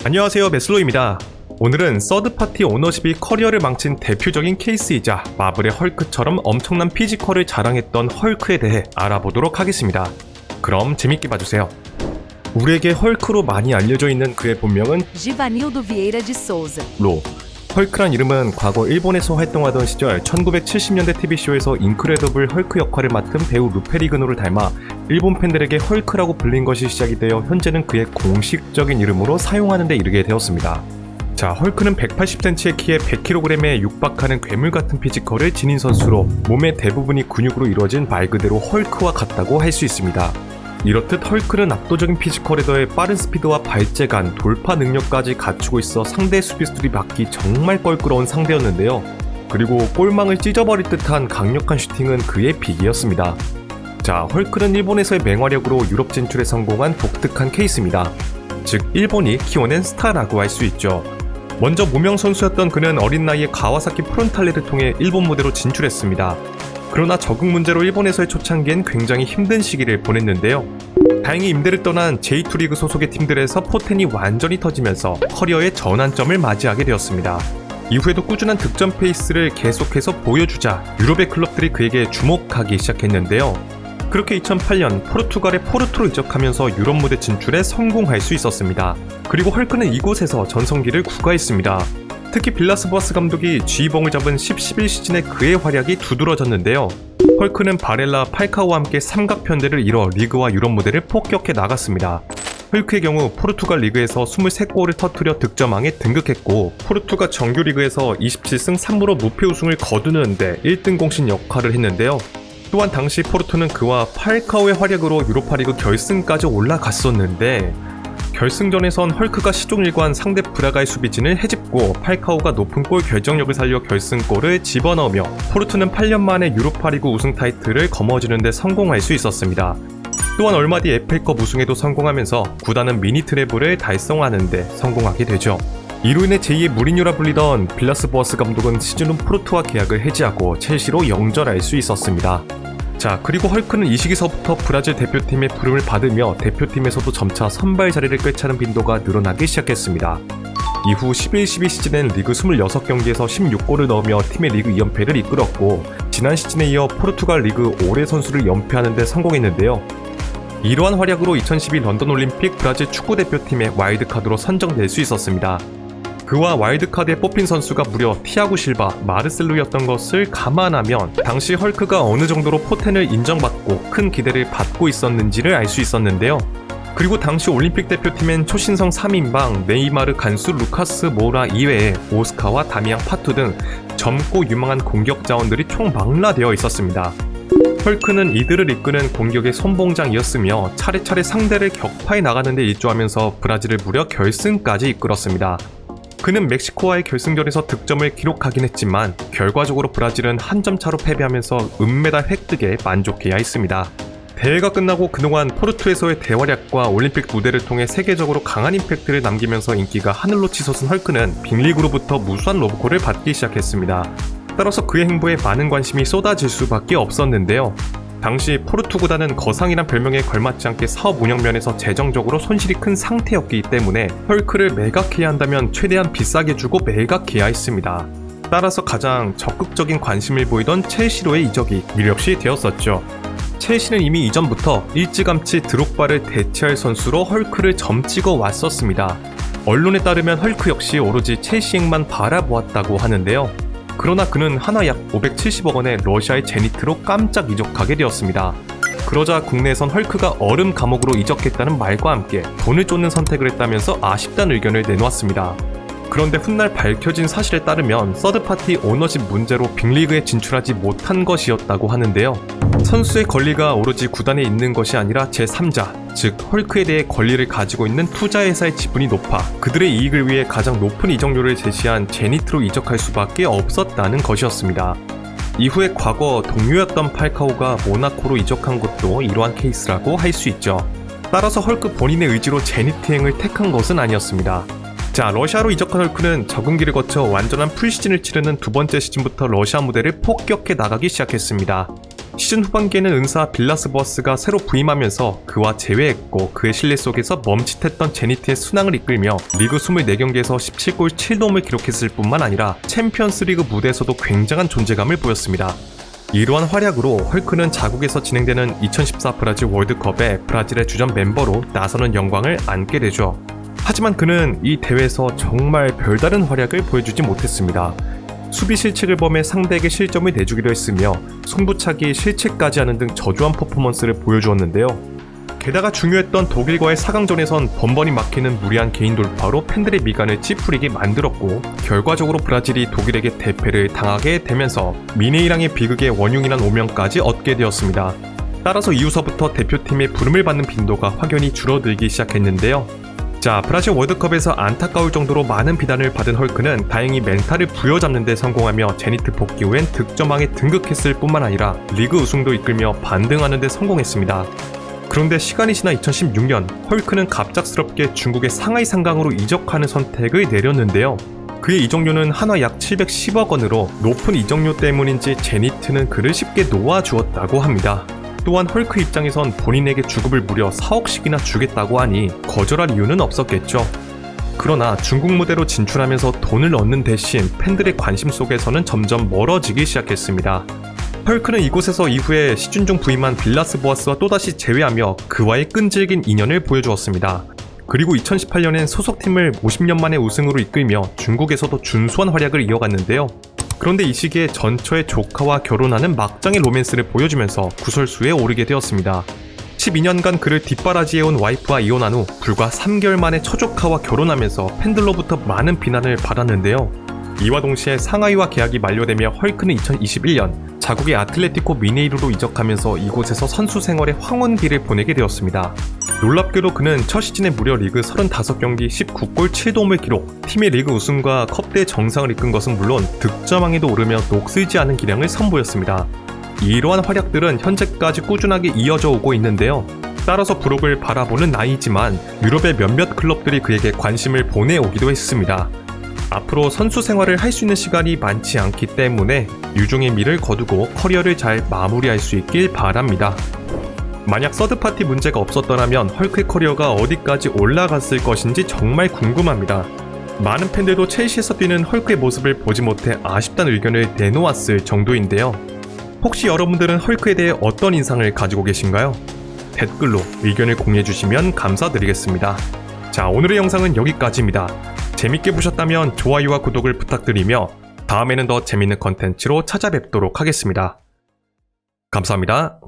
안녕하세요, 메슬로입니다. 오늘은 서드파티 오너십이 커리어를 망친 대표적인 케이스이자 마블의 헐크처럼 엄청난 피지컬을 자랑했던 헐크에 대해 알아보도록 하겠습니다. 그럼 재밌게 봐주세요. 우리에게 헐크로 많이 알려져 있는 그의 본명은 Givanildo Vieira de Souza. 로. 헐크란 이름은 과거 일본에서 활동하던 시절 1970년대 TV쇼에서 인크레더블 헐크 역할을 맡은 배우 루페리그노를 닮아 일본 팬들에게 헐크라고 불린 것이 시작이 되어 현재는 그의 공식적인 이름으로 사용하는 데 이르게 되었습니다. 자, 헐크는 180cm의 키에 100kg에 육박하는 괴물 같은 피지컬을 지닌 선수로 몸의 대부분이 근육으로 이루어진 말 그대로 헐크와 같다고 할 수 있습니다. 이렇듯 헐크는 압도적인 피지컬에 더해 빠른 스피드와 발재간, 돌파 능력까지 갖추고 있어 상대 수비수들이 막기 정말 껄끄러운 상대였는데요. 그리고 골망을 찢어버릴 듯한 강력한 슈팅은 그의 비기였습니다. 자, 헐크는 일본에서의 맹활약으로 유럽 진출에 성공한 독특한 케이스입니다. 즉, 일본이 키워낸 스타라고 할 수 있죠. 먼저 무명 선수였던 그는 어린 나이에 가와사키 프론탈레를 통해 일본 무대로 진출했습니다. 그러나 적응 문제로 일본에서의 초창기엔 굉장히 힘든 시기를 보냈는데요. 다행히 임대를 떠난 J2 리그 소속의 팀들에서 포텐이 완전히 터지면서 커리어의 전환점을 맞이하게 되었습니다. 이후에도 꾸준한 득점 페이스를 계속해서 보여주자 유럽의 클럽들이 그에게 주목하기 시작했는데요. 그렇게 2008년 포르투갈의 포르투로 이적하면서 유럽 무대 진출에 성공할 수 있었습니다. 그리고 헐크는 이곳에서 전성기를 구가했습니다. 특히 빌라스 보아스 감독이 G봉을 잡은 10-11 시즌에 그의 활약이 두드러졌는데요. 헐크는 바렐라, 팔카오와 함께 삼각편대를 이뤄 리그와 유럽 무대를 폭격해 나갔습니다. 헐크의 경우 포르투갈 리그에서 23골을 터뜨려 득점왕에 등극했고, 포르투갈 정규 리그에서 27승 3무로 무패 우승을 거두는데 1등 공신 역할을 했는데요. 또한 당시 포르투는 그와 팔카오의 활약으로 유로파리그 결승까지 올라갔었는데, 결승전에선 헐크가 시종일관 상대 브라가의 수비진을 해집고 팔카오가 높은 골 결정력을 살려 결승골을 집어넣으며 포르투는 8년 만에 유로파리그 우승 타이틀을 거머쥐는 데 성공할 수 있었습니다. 또한 얼마 뒤 FA컵 우승에도 성공하면서 구단은 미니 트래블을 달성하는 데 성공하게 되죠. 이로 인해 제2의 무리뉴라 불리던 빌라스 보아스 감독은 시즌 후 포르투와 계약을 해지하고 첼시로 영절할 수 있었습니다. 자, 그리고 헐크는 이 시기서부터 브라질 대표팀의 부름을 받으며 대표팀에서도 점차 선발 자리를 꿰차는 빈도가 늘어나기 시작했습니다. 이후 11-12 시즌엔 리그 26경기에서 16골을 넣으며 팀의 리그 2연패를 이끌었고, 지난 시즌에 이어 포르투갈 리그 올해 선수를 연패하는 데 성공했는데요. 이러한 활약으로 2012 런던 올림픽 브라질 축구대표팀의 와일드카드로 선정될 수 있었습니다. 그와 와일드카드에 뽑힌 선수가 무려 티아고 실바, 마르셀로였던 것을 감안하면 당시 헐크가 어느 정도로 포텐을 인정받고 큰 기대를 받고 있었는지를 알 수 있었는데요. 그리고 당시 올림픽 대표팀엔 초신성 3인방 네이마르, 간수, 루카스 모라 이외에 오스카와 다미앙 파투 등 젊고 유망한 공격 자원들이 총망라되어 있었습니다. 헐크는 이들을 이끄는 공격의 선봉장이었으며 차례차례 상대를 격파해 나가는 데 일조하면서 브라질을 무려 결승까지 이끌었습니다. 그는 멕시코와의 결승전에서 득점을 기록하긴 했지만 결과적으로 브라질은 한 점 차로 패배하면서 은메달 획득에 만족해야 했습니다. 대회가 끝나고 그동안 포르투에서의 대활약과 올림픽 무대를 통해 세계적으로 강한 임팩트를 남기면서 인기가 하늘로 치솟은 헐크는 빅리그로부터 무수한 로브콜을 받기 시작했습니다. 따라서 그의 행보에 많은 관심이 쏟아질 수밖에 없었는데요. 당시 포르투 구단은 거상이란 별명에 걸맞지 않게 사업 운영 면에서 재정적으로 손실이 큰 상태였기 때문에 헐크를 매각해야 한다면 최대한 비싸게 주고 매각해야 했습니다. 따라서 가장 적극적인 관심을 보이던 첼시로의 이적이 미력시 되었었죠. 첼시는 이미 이전부터 일찌감치 드록바를 대체할 선수로 헐크를 점찍어 왔었습니다. 언론에 따르면 헐크 역시 오로지 첼시행만 바라보았다고 하는데요. 그러나 그는 하나 약 570억 원의 러시아의 제니트로 깜짝 이적하게 되었습니다. 그러자 국내에선 헐크가 얼음 감옥으로 이적했다는 말과 함께 돈을 쫓는 선택을 했다면서 아쉽다는 의견을 내놓았습니다. 그런데 훗날 밝혀진 사실에 따르면 서드파티 오너십 문제로 빅리그에 진출하지 못한 것이었다고 하는데요. 선수의 권리가 오로지 구단에 있는 것이 아니라 제3자, 즉 헐크에 대해 권리를 가지고 있는 투자회사의 지분이 높아 그들의 이익을 위해 가장 높은 이적료를 제시한 제니트로 이적할 수밖에 없었다는 것이었습니다. 이후에 과거 동료였던 팔카오가 모나코로 이적한 것도 이러한 케이스라고 할 수 있죠. 따라서 헐크 본인의 의지로 제니트행을 택한 것은 아니었습니다. 자, 러시아로 이적한 헐크는 적응기를 거쳐 완전한 풀시즌을 치르는 두 번째 시즌부터 러시아 무대를 폭격해 나가기 시작했습니다. 시즌 후반기에는 은사 빌라스 버스가 새로 부임하면서 그와 제외했고 그의 신뢰 속에서 멈칫했던 제니트의 순항을 이끌며 리그 24경기에서 17골 7도움을 기록했을 뿐만 아니라 챔피언스 리그 무대에서도 굉장한 존재감을 보였습니다. 이러한 활약으로 헐크는 자국에서 진행되는 2014 브라질 월드컵에 브라질의 주전 멤버로 나서는 영광을 안게 되죠. 하지만 그는 이 대회에서 정말 별다른 활약을 보여주지 못했습니다. 수비 실책을 범해 상대에게 실점을 내주기도 했으며 승부차기 실책까지 하는 등 저조한 퍼포먼스를 보여주었는데요. 게다가 중요했던 독일과의 4강전에선 번번이 막히는 무리한 개인 돌파로 팬들의 미간을 찌푸리게 만들었고 결과적으로 브라질이 독일에게 대패를 당하게 되면서 미네이랑의 비극의 원흉이란 오명까지 얻게 되었습니다. 따라서 이후서부터 대표팀의 부름을 받는 빈도가 확연히 줄어들기 시작했는데요. 자, 브라질 월드컵에서 안타까울 정도로 많은 비난을 받은 헐크는 다행히 멘탈을 부여잡는 데 성공하며 제니트 복귀 후엔 득점왕에 등극했을 뿐만 아니라 리그 우승도 이끌며 반등하는 데 성공했습니다. 그런데 시간이 지나 2016년 헐크는 갑작스럽게 중국의 상하이 상강으로 이적하는 선택을 내렸는데요. 그의 이적료는 한화 약 710억 원으로 높은 이적료 때문인지 제니트는 그를 쉽게 놓아주었다고 합니다. 또한 헐크 입장에선 본인에게 주급을 무려 4억씩이나 주겠다고 하니 거절할 이유는 없었겠죠. 그러나 중국 무대로 진출하면서 돈을 얻는 대신 팬들의 관심 속에서는 점점 멀어지기 시작했습니다. 헐크는 이곳에서 이후에 시즌 중 부임한 빌라스 보아스와 또다시 제외하며 그와의 끈질긴 인연을 보여주었습니다. 그리고 2018년엔 소속팀을 50년 만에 우승으로 이끌며 중국에서도 준수한 활약을 이어갔는데요. 그런데 이 시기에 전처의 조카와 결혼하는 막장의 로맨스를 보여주면서 구설수에 오르게 되었습니다. 12년간 그를 뒷바라지해온 와이프와 이혼한 후 불과 3개월 만에 처조카와 결혼하면서 팬들로부터 많은 비난을 받았는데요. 이와 동시에 상하이와 계약이 만료되며 헐크는 2021년 자국의 아틀레티코 미네이루로 이적하면서 이곳에서 선수 생활의 황혼기를 보내게 되었습니다. 놀랍게도 그는 첫 시즌에 무려 리그 35경기 19골 7도움을 기록, 팀의 리그 우승과 컵대 정상을 이끈 것은 물론 득점왕에도 오르며 녹슬지 않은 기량을 선보였습니다. 이러한 활약들은 현재까지 꾸준하게 이어져 오고 있는데요. 따라서 브록을 바라보는 나이지만 유럽의 몇몇 클럽들이 그에게 관심을 보내오기도 했습니다. 앞으로 선수 생활을 할 수 있는 시간이 많지 않기 때문에 유종의 미를 거두고 커리어를 잘 마무리할 수 있길 바랍니다. 만약 서드파티 문제가 없었더라면 헐크의 커리어가 어디까지 올라갔을 것인지 정말 궁금합니다. 많은 팬들도 첼시에서 뛰는 헐크의 모습을 보지 못해 아쉽다는 의견을 내놓았을 정도인데요. 혹시 여러분들은 헐크에 대해 어떤 인상을 가지고 계신가요? 댓글로 의견을 공유해주시면 감사드리겠습니다. 자, 오늘의 영상은 여기까지입니다. 재밌게 보셨다면 좋아요와 구독을 부탁드리며 다음에는 더 재밌는 컨텐츠로 찾아뵙도록 하겠습니다. 감사합니다.